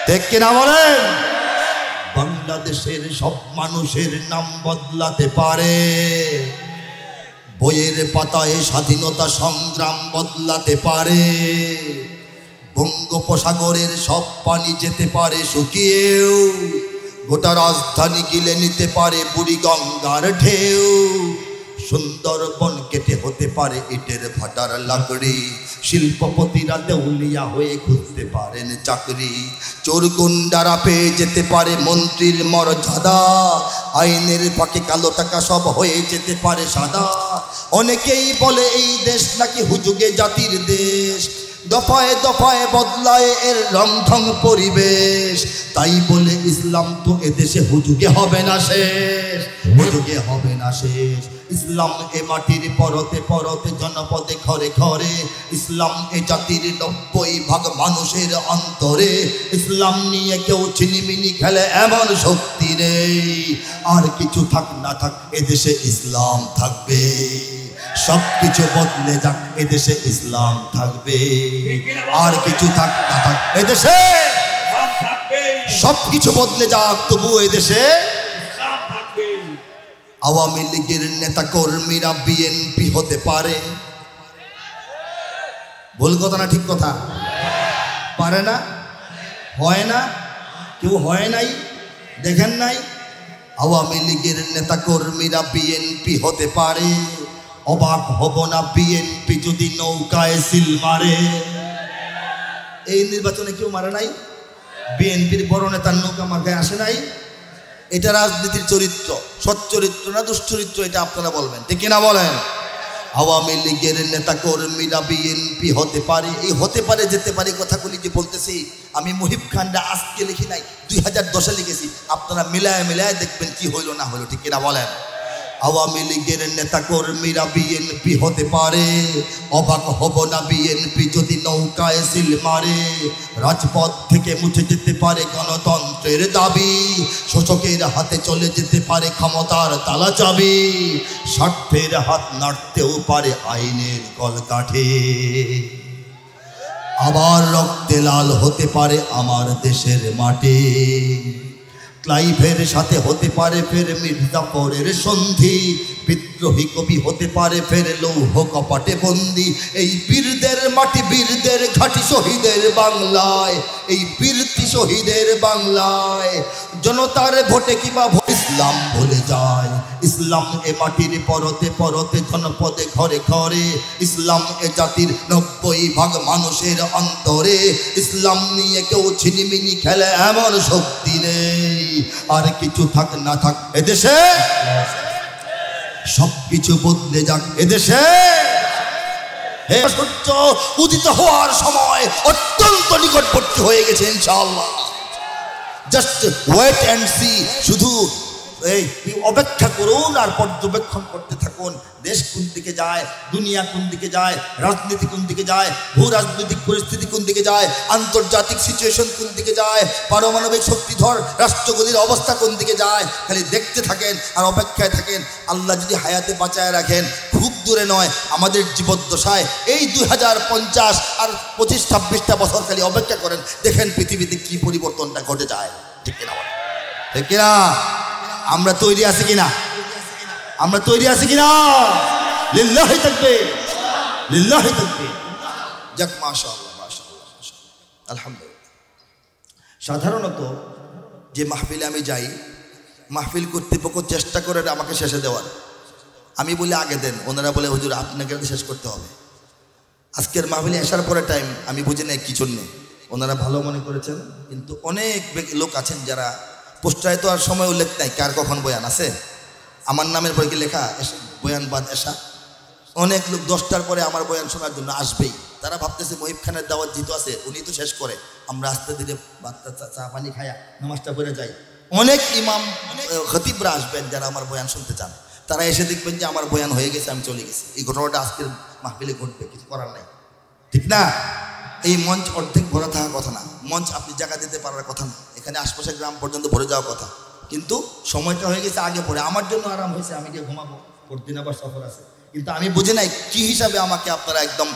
ঠিক কিনা বলেন? বাংলাদেশের সব মানুষের নাম বদলাতে পারে, বইয়ের পাতায় স্বাধীনতা সংগ্রাম বদলাতে পারে, বঙ্গোপসাগরের সব পানি যেতে পারে শুকিয়েও, গোটা রাজধানী গিলে নিতে পারে বুড়িগঙ্গার ঢেউ, সুন্দরবন কেটে হতে পারে ইটের ভাটার লাকড়ি, শিল্পপতিরা দেউলিয়া হয়ে খুঁজতে পারেন চাকরি, চোর গুন্ডারা পেয়ে যেতে পারে মন্ত্রীর মর্যাদা, আইনের ফাঁকে কালো টাকা সব হয়ে যেতে পারে সাদা। অনেকেই বলে এই দেশ নাকি হুজুগে জাতির দেশ, দফায় দফায় বদলায় এর রংঢং পরিবেশ, তাই বলে ইসলাম তো এদেশে হুজুগে হবে না শেষ, হুজুগে হবে না শেষ। ইসলাম এ মাটির পরতে পরতে জনপদে ঘরে ঘরে, ইসলাম এ জাতির 90% মানুষের অন্তরে, ইসলাম নিয়ে কেউ ছিনিমিনি খেলে এমন শক্তি নেই। আর কিছু থাক না থাক এদেশে ইসলাম থাকবে, সব কিছু বদলে যাক এদেশে ইসলাম থাকবে। আর কিছু থাক না থাক এদেশে সব কিছু বদলে যাক, তবু এদেশে আওয়ামী লীগের নেতা কর্মীরা বিএনপি হতে পারে। ভুল কথা না ঠিক কথা? পারে না, হয় না, কেউ হয় নাই, দেখেন নাই? আওয়ামী লীগের নেতা কর্মীরা বিএনপি হতে পারে। অবাক হব না বিএনপি যদি নৌকায় সিল মারে। এই নির্বাচনে কেউ মারে নাই, বিএনপির বড় নেতার নৌকা মার্কায় আসে নাই। এটা রাজনীতির চরিত্র, সচ্চরিত্র না দুশ্চরিত্র, এটা আপনারা বলবেন, ঠিক কিনা বলেন? আওয়ামী লীগের নেতা কর্মীরা বিএনপি হতে পারে। এই হতে পারে যেতে পারে কথাগুলি যে বলতেছি আমি মুহিব খানরা আজকে লিখি নাই, 2010-এ লিখেছি। আপনারা মিলায় মিলায় দেখবেন কি হইল না হইল, ঠিক কিনা বলেন? আওয়ামী লীগের নেতা কর্মীরা বিএনপি হতে পারে। অবাক হব না বিএনপি যদি নৌকায় সিল মারে। রাজপথ থেকে মুছে যেতে পারে গণতন্ত্রের দাবি, শোষকের হাতে চলে যেতে পারে ক্ষমতার তালা চাবি, স্বার্থের হাত নাড়তেও পারে আইনের কলকাঠি। আবার রক্তে লাল হতে পারে আমার দেশের মাটি। ক্লাইভের সাথে হতে পারে ফের মির্জাফরের সন্ধি। বিদ্রোহী কবি হতে পারে ফের লৌহ কপাটে বন্দি। এই বীরদের মাটি, বীরদের ঘাটি, শহীদের বাংলায়, এই বীরতি শহীদের বাংলায় জনতার ভোটে কিবা ইসলাম ভুলে যায়। ইসলাম এ মাটির পরতে পরতে জনপদে ঘরে ঘরে, ইসলাম এ জাতির 90% মানুষের অন্তরে। ইসলাম নিয়ে কেউ ছিনিমিনি খেলে এমন শক্তি নেই। আর কিছু থাক না থাক এদেশে সব কিছু বদলে যাক এদেশে। হে সূর্য উদিত হওয়ার সময় অত্যন্ত নিকটবর্তী হয়ে গেছে ইনশাআল্লাহ। জাস্ট ওয়েট অ্যান্ড সি, শুধু এই অপেক্ষা করুন আর পর্যবেক্ষণ করতে থাকুন। দেশ কোন দিকে যায়, দুনিয়া কোন দিকে যায়, রাজনীতি কোন দিকে যায়, ভূ রাজনৈতিক পরিস্থিতি কোন দিকে যায়, আন্তর্জাতিক সিচুয়েশন কোন দিকে যায়, পারমাণবিক শক্তিধর রাষ্ট্রগুলির অবস্থা কোন দিকে যায়, খালি দেখতে থাকেন আর অপেক্ষায় থাকেন। আল্লাহ যদি হায়াতে বাঁচায় রাখেন, খুব দূরে নয়, আমাদের জীবদ্দশায় এই 2050 আর 25-26টা বছর খালি অপেক্ষা করেন, দেখেন পৃথিবীতে কি পরিবর্তনটা ঘটে যায়। ঠিক কিনা? ঠিক কিনা? আমরা তৈরি আছি কিনা? আমরা তৈরি আছি কিনা? লিল্লাহি তাকবীর, লিল্লাহি তাকবীর। যাক, মাশাআল্লাহ, মাশাআল্লাহ, মাশাআল্লাহ, আলহামদুলিল্লাহ। সাধারণত যে মাহফিলে আমি যাই, মাহফিল কর্তৃপক্ষ চেষ্টা করে আমাকে শেষে দেওয়ার। আমি বলি আগে দেন, ওনারা বলে হুজুর আপনাকে শেষ করতে হবে। আজকের মাহফিলে আসার পরে টাইম আমি বুঝি না কি জন্যে, ওনারা ভালো মনে করেছেন। কিন্তু অনেক লোক আছেন যারা পোস্টারে তো আর সময় উল্লেখ নাই কার কখন বয়ান আছে, আমার নামের পরে কি লেখা বয়ান বাদ এসা। অনেক লোক 10টার পরে আমার বয়ান শোনার জন্য আসবেই। তারা ভাবতেছে মহিব খানের দাওয়াত যেহেতু আছে উনি তো শেষ করে, আমরা আস্তে ধীরে চা পানি খায়া নামাজটা পড়ে যাই। অনেক ইমাম খতিবরা আসবেন যারা আমার বয়ান শুনতে চান, তারা এসে দেখবেন যে আমার বয়ান হয়ে গেছে, আমি চলে গেছি। এই ঘটনাটা আজকের মাহফিলে ঘটবে, কিছু করার নাই, ঠিক না? এই মঞ্চ অর্ধেক ভরা থাকার কথা না, মঞ্চ আপনি জায়গা দিতে পারার কথা না, এখানে আশপাশের গ্রাম পর্যন্ত ভরে যাওয়ার কথা। কিন্তু সময়টা হয়ে গেছে আগে পরে, আমার জন্য আরাম হয়েছে, আমি গিয়ে ঘুমাবো, পরদিন আবার সফর আছে। কিন্তু আমি বুঝি নাই কি হিসাবে আমাকে আপনারা একদম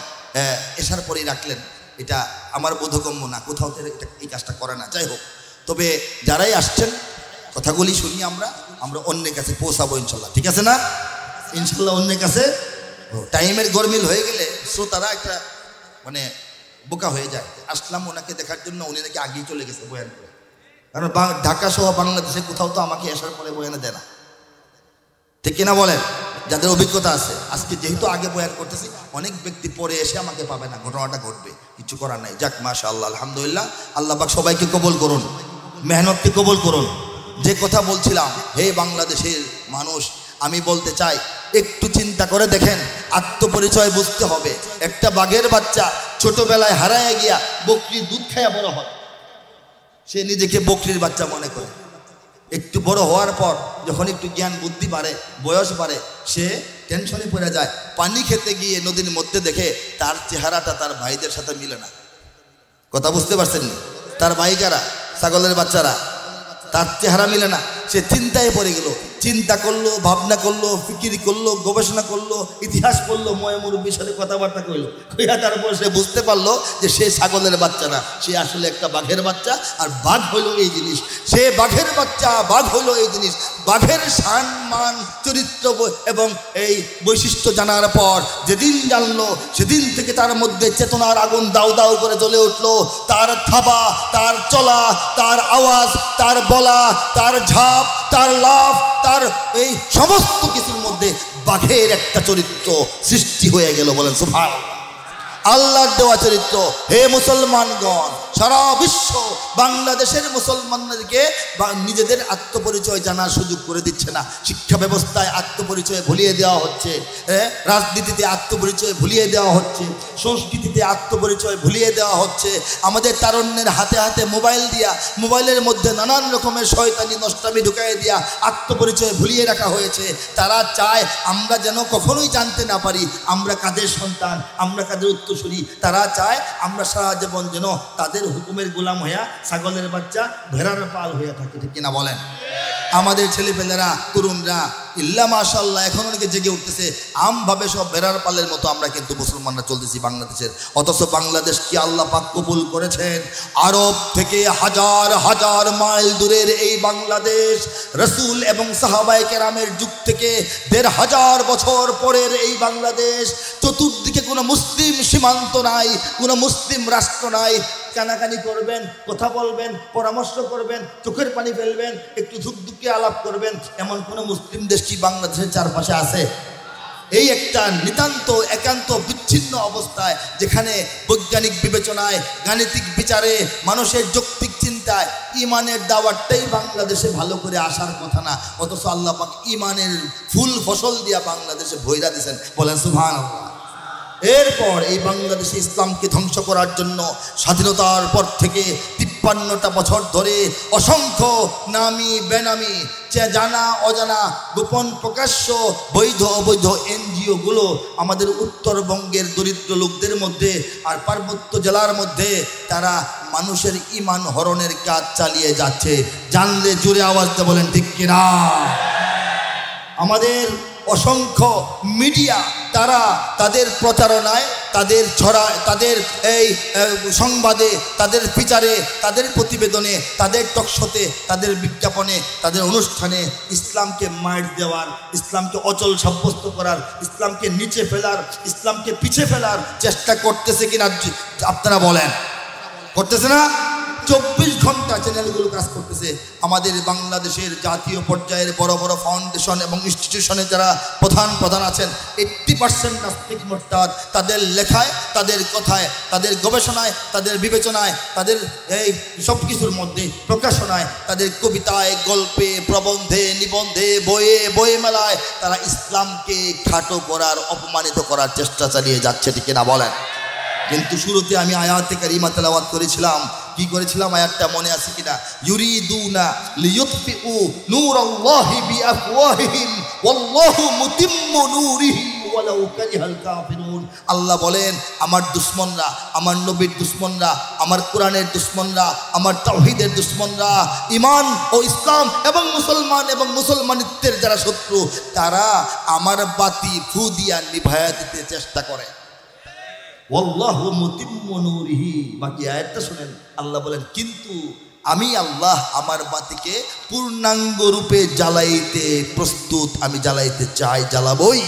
এসার পরেই রাখলেন। এটা আমার বোধগম্য না, কোথাও এটা এই কাজটা করে না। যাই হোক, তবে যারাই আসছেন কথাগুলি শুনি আমরা অন্যের কাছে পৌঁছাবো ইনশাল্লাহ, ঠিক আছে না? ইনশাল্লাহ অন্যের কাছে। টাইমের গরমিল হয়ে গেলে শ্রোতারা একটা মানে বোকা হয়ে যায়। আসলাম ওনাকে দেখার জন্য, উনি নাকি আগেই চলে গেছে বয়ান করে। কারণ ঢাকা সহ বাংলাদেশে কোথাও তো আমাকে আসার পরে বয়ানে দেয় না, ঠিক কিনা বলেন? যাদের অভিজ্ঞতা আছে, আজকে যেহেতু আগে বয়ান করতেছি, অনেক ব্যক্তি পরে এসে আমাকে পাবে না, ঘটনাটা ঘটবে, কিছু করার নাই। যাক মাশাআল্লাহ, আলহামদুলিল্লাহ, আল্লাহ পাক সবাইকে কবুল করুন, মেহনতকে কবুল করুন। যে কথা বলছিলাম, হে বাংলাদেশের মানুষ, আমি বলতে চাই একটু চিন্তা করে দেখেন, আত্মপরিচয় বুঝতে হবে। একটা বাঘের বাচ্চা ছোটবেলায় হারায় গিয়া বকরির দুধ খাইয়া বড় হয়, সে নিজেকে বকরির বাচ্চা মনে করে। একটু বড় হওয়ার পর যখন একটু জ্ঞান বুদ্ধি বাড়ে, বয়স বাড়ে, সে টেনশনে পড়ে যায়। পানি খেতে গিয়ে নদীর মধ্যে দেখে তার চেহারাটা তার ভাইদের সাথে মিলে না। কথা বুঝতে পারছেন? তার ভাই কারা? ছাগলের বাচ্চারা। তার চেহারা মিলে না, সে চিন্তায় পড়ে গেল। চিন্তা করলো, ভাবনা করলো, ফিকির করলো, গবেষণা করলো, ইতিহাস করলো, মুরব্বীর সাথে কথাবার্তা করলো, কইয়া তারপর সে বুঝতে পারলো যে সে ছাগলের বাচ্চা না, সে আসলে একটা বাঘের বাচ্চা। আর বাঘ হইলো এই জিনিস, সে বাঘের বাচ্চা, বাঘ হইলো এই জিনিস। বাঘের শান মান চরিত্র এবং এই বৈশিষ্ট্য জানার পর যেদিন জানলো, সেদিন থেকে তার মধ্যে চেতনার আগুন দাউ দাউ করে জ্বলে উঠলো। তার থাবা, তার চলা, তার আওয়াজ, তার বলা, তার ঝাঁপ, তার লাফ, তার এই সমস্ত কিছুর মধ্যে বাঘের একটা চরিত্র সৃষ্টি হয়ে গেল। বলেন সুবহানাল্লাহ। আল্লাহর দেওয়া চরিত্র। হে মুসলমানগণ, সারা বিশ্ব বাংলাদেশের মুসলমানদেরকে নিজেদের আত্মপরিচয় জানার সুযোগ করে দিচ্ছে না। শিক্ষা ব্যবস্থায় আত্মপরিচয় ভুলিয়ে দেওয়া হচ্ছে, রাজনীতিতে আত্মপরিচয় ভুলিয়ে দেওয়া হচ্ছে, সংস্কৃতিতে আত্মপরিচয় ভুলিয়ে দেওয়া হচ্ছে। আমাদের তারুণ্যের হাতে হাতে মোবাইল দিয়া, মোবাইলের মধ্যে নানান রকমের শয়তানি নষ্টামি ঢুকাই দিয়া আত্মপরিচয় ভুলিয়ে রাখা হয়েছে। তারা চায় আমরা যেন কখনোই জানতে না পারি আমরা কাদের সন্তান, আমরা কাদের উত্তরসূরি। তারা চায় আমরা সারা জীবন যেন তাদের হুকুমের গোলাম হইয়া ছাগলের বাচ্চা, ভেড়ার পাল হইয়া থাকে, ঠিক কিনা বলেন? আমাদের ছেলেপেলেরা, তরুণরা ইল্লা মাশাআল্লাহ এখন অনেকে জেগে উঠতেছে। আমভাবে সব ভেড়ার পালের মতো আমরা কিন্তু মুসলমানরা চলতেছি বাংলাদেশের। অথচ বাংলাদেশ কি আল্লাহ পাক কবুল করেছেন? আরব থেকে হাজার হাজার মাইল দূরের এই বাংলাদেশ, রসুল এবং সাহাবায়ে কেরামের যুগ থেকে ১৫০০ বছর পরের এই বাংলাদেশ, চতুর্দিকে কোনো মুসলিম সীমান্ত নাই, কোনো মুসলিম রাষ্ট্র নাই। কানাকানি করবেন, কথা বলবেন, পরামর্শ করবেন, চোখের পানি ফেলবেন, একটু ধুকধুকি আলাপ করবেন, এমন কোনো মুসলিম দেশ কি বাংলাদেশের চারপাশে আছে? এই একটা নিতান্ত একান্ত বিচ্ছিন্ন অবস্থায়, যেখানে বৈজ্ঞানিক বিবেচনায়, গাণিতিক বিচারে, মানুষের যৌক্তিক চিন্তায় ইমানের দাওয়াতটাই বাংলাদেশে ভালো করে আসার কথা না। অথচ আল্লাহ পাক ইমানের ফুল ফসল দিয়া বাংলাদেশে ভৈরা দিয়েছেন। বলেন সুবহানাল্লাহ। এরপর এই বাংলাদেশে ইসলামকে ধ্বংস করার জন্য স্বাধীনতার পর থেকে ৫৩টা বছর ধরে অসংখ্য নামি বেনামি, জানা অজানা, গোপন প্রকাশ্য, বৈধ অবৈধ এনজিওগুলো আমাদের উত্তরবঙ্গের দরিদ্র লোকদের মধ্যে আর পার্বত্য জেলার মধ্যে তারা মানুষের ঈমান হরণের কাজ চালিয়ে যাচ্ছে। জানলে জোরে আওয়াজ দিয়ে বলেন ঠিক কিনা? আমাদের অসংখ্য মিডিয়া তারা তাদের প্রচারণায়, তাদের ছড়ায়, তাদের এই সংবাদে, তাদের বিচারে, তাদের প্রতিবেদনে, তাদের টকশোতে, তাদের বিজ্ঞাপনে, তাদের অনুষ্ঠানে ইসলামকে মাইর দেওয়ার, ইসলামকে অচল সাব্যস্ত করার, ইসলামকে নিচে ফেলার, ইসলামকে পিছে ফেলার চেষ্টা করতেছে কিনা আপনারা বলেন? করতেছে না? ২৪ ঘন্টা চ্যানেলগুলো কাজ করতেছে। আমাদের বাংলাদেশের জাতীয় পর্যায়ের বড় বড় ফাউন্ডেশন এবং ইনস্টিটিউশনে যারা প্রধান আছেন, 80% নাস্তিক মোরতাদ। তাদের লেখায়, তাদের কথায়, তাদের গবেষণায়, তাদের বিবেচনায়, তাদের এই সব কিছুর মধ্যে প্রকাশনায়, তাদের কবিতায়, গল্পে, প্রবন্ধে, নিবন্ধে, বইয়ে মেলায় তারা ইসলামকে খাটো করার, অপমানিত করার চেষ্টা চালিয়ে যাচ্ছে, ঠিক না বলেন? কিন্তু শুরুতে আমি আয়াতে কারিমা তেলাওয়াত করেছিলাম। কি করেছিলাম? আয়াতটা মনে আছে কিনা? ইউরিদুনা লিইউতফিউ নূরাল্লাহি বিআফওয়াহিহিম ওয়াল্লাহু মুতিম্মু নূরিহি ওয়ালাউ কারিহাল কাফিরুন। আল্লাহ বলেন, আমার দুশমনরা, আমার নবীর দুশমনরা, আমার কোরআনের দুশমনরা, আমার তাওহীদের দুশমনরা, ঈমান ও ইসলাম এবং মুসলমান এবং মুসলমানিত্বের যারা শত্রু, তারা আমার বাতি ফু দিয়া নিভায়া দিতে চেষ্টা করে। ওয়াল্লাহু মুতিম্মু নূরিহি। বাকি আয়াতটা শুনেন, আল্লাহ বলেন কিন্তু আমি আল্লাহ আমার বাতিকে পূর্ণাঙ্গ রূপে জ্বালাইতে প্রস্তুত, আমি জ্বালাইতে চাই, জ্বালাবই।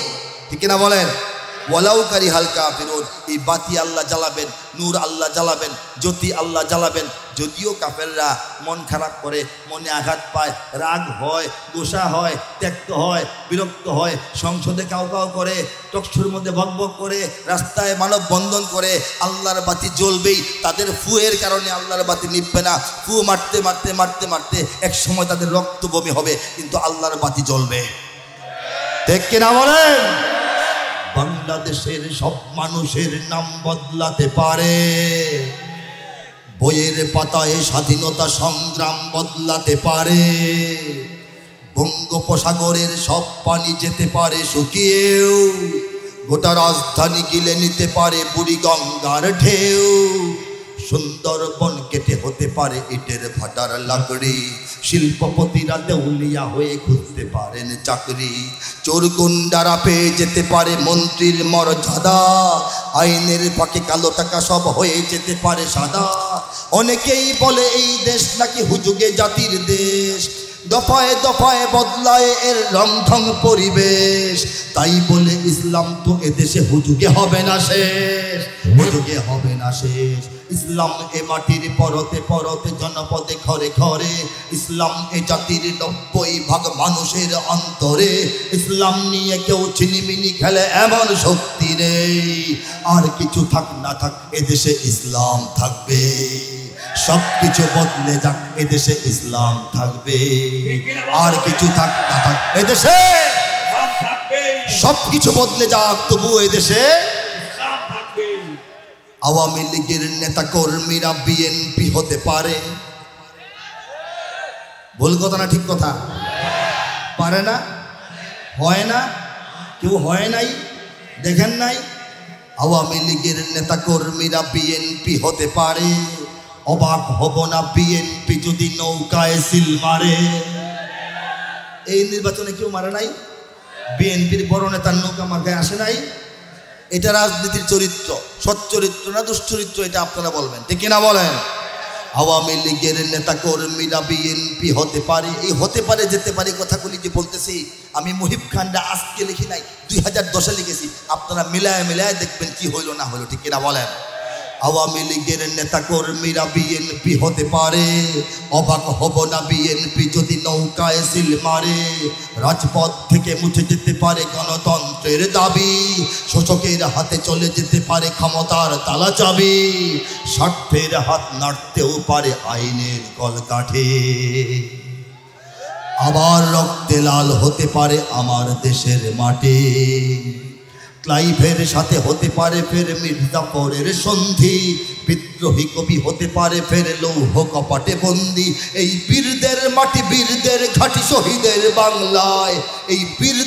ঠিক না বলেন? ওয়ালাউ কারিহাল কাফিরুন। এই বাতি আল্লাহ জ্বালাবেন, নূর আল্লাহ জ্বালাবেন, জ্যোতি আল্লাহ জ্বালাবেন। যদিও কাফেররা মন খারাপ করে, মনে আঘাত পায়, রাগ হয়, গোসা হয়, ত্যক্ত হয়, বিরক্ত হয়, সংসদে কাউ কাউ করে, টকশোর মধ্যে বকবক করে, রাস্তায় মানববন্ধন করে, আল্লাহর বাতি জ্বলবেই। তাদের ফুয়ের কারণে আল্লাহর বাতি নিভবে না। ফু মারতে মারতে মারতে মারতে এক সময় তাদের রক্ত বমি হবে, কিন্তু আল্লাহর বাতি জ্বলবে। ঠিক কিনা বলেন? বাংলাদেশের সব মানুষের নাম বদলাতে পারে, বইয়ের পাতায় স্বাধীনতা সংগ্রাম বদলাতে পারে, বঙ্গোপসাগরের সব পানি যেতে পারে শুকিয়েও, গোটা রাজধানী গিলে নিতে পারে বুড়িগঙ্গার ঢেউ, সুন্দরবন কেটে হতে পারে ইটের ভাটার লাকড়ি, শিল্পপতিরা দেউলিয়া হয়ে খুঁজতে পারেন চাকরি, চোর গুন্ডারা পেয়ে যেতে পারে মন্ত্রীর মর্যাদা, আইনের ফাঁকে কালো টাকা সব হয়ে যেতে পারে সাদা। অনেকেই বলে এই দেশ নাকি হুজুগে জাতির দেশ, দফায় দফায় বদলায় এর রংঢং পরিবেশ। তাই বলে ইসলাম তো এদেশে হুজুগে হবে না শেষ, হুজুগে হবে না শেষ। ইসলাম এ মাটির পরতে পরতে জনপদে ঘরে ঘরে, ইসলাম এ জাতির 90% মানুষের অন্তরে। ইসলাম নিয়ে কেউ ছিনিমিনি খেলে এমন শক্তি নেই। আর কিছু থাক না থাক এদেশে ইসলাম থাকবে, সব কিছু বদলে যাক এদেশে ইসলাম থাকবে। আর কিছু থাক না থাক এদেশে, সব কিছু বদলে যাক তবু এদেশে আওয়ামী লীগের নেতা কর্মীরা বিএনপি হতে পারে। ভুল কথা না ঠিক কথা? পারে না, হয় না, কেউ হয় নাই, দেখেন নাই? আওয়ামী লীগের নেতা কর্মীরা বিএনপি হতে পারে। অবাক হব না বিএনপি যদি নৌকায় সিল মারে। এই নির্বাচনে কেউ মারে নাই, বিএনপির বড় নেতার নৌকা মার্কায় আসে নাই। এটা রাজনীতির চরিত্র, সচ্চরিত্র না দুশ্চরিত্র, এটা আপনারা বলবেন, ঠিক কিনা বলেন? আওয়ামী লীগের নেতা কর্মীরা বিএনপি হতে পারে। এই হতে পারে যেতে পারে কথাগুলি যে বলতেছি আমি মুহিব খানরা আজকে লিখি নাই, 2010-এ লিখেছি। আপনারা মিলায় মিলায় দেখবেন কি হইল না হইল, ঠিক কিনা বলেন? আওয়ামী লীগের নেতা কর্মীরা বিএনপি হতে পারে। অবাক হব না বিএনপি যদি নৌকায় সিল মারে। রাজপথ থেকে মুছে যেতে পারে গণতন্ত্রের দাবি, শোষকের হাতে চলে যেতে পারে ক্ষমতার তালা চাবি, স্বার্থের হাত নাড়তেও পারে আইনের কলকাঠি। আবার রক্তে লাল হতে পারে আমার দেশের মাটি। ক্লাইভের সাথে হতে পারে ফের মির্জাফরের সন্ধি। বিদ্রোহী কবি হতে পারে ফের লৌহ কপাটে বন্দি। এই বীরদের মাটি, বীরদের ঘাঁটি, শহীদের বাংলায় এই বীর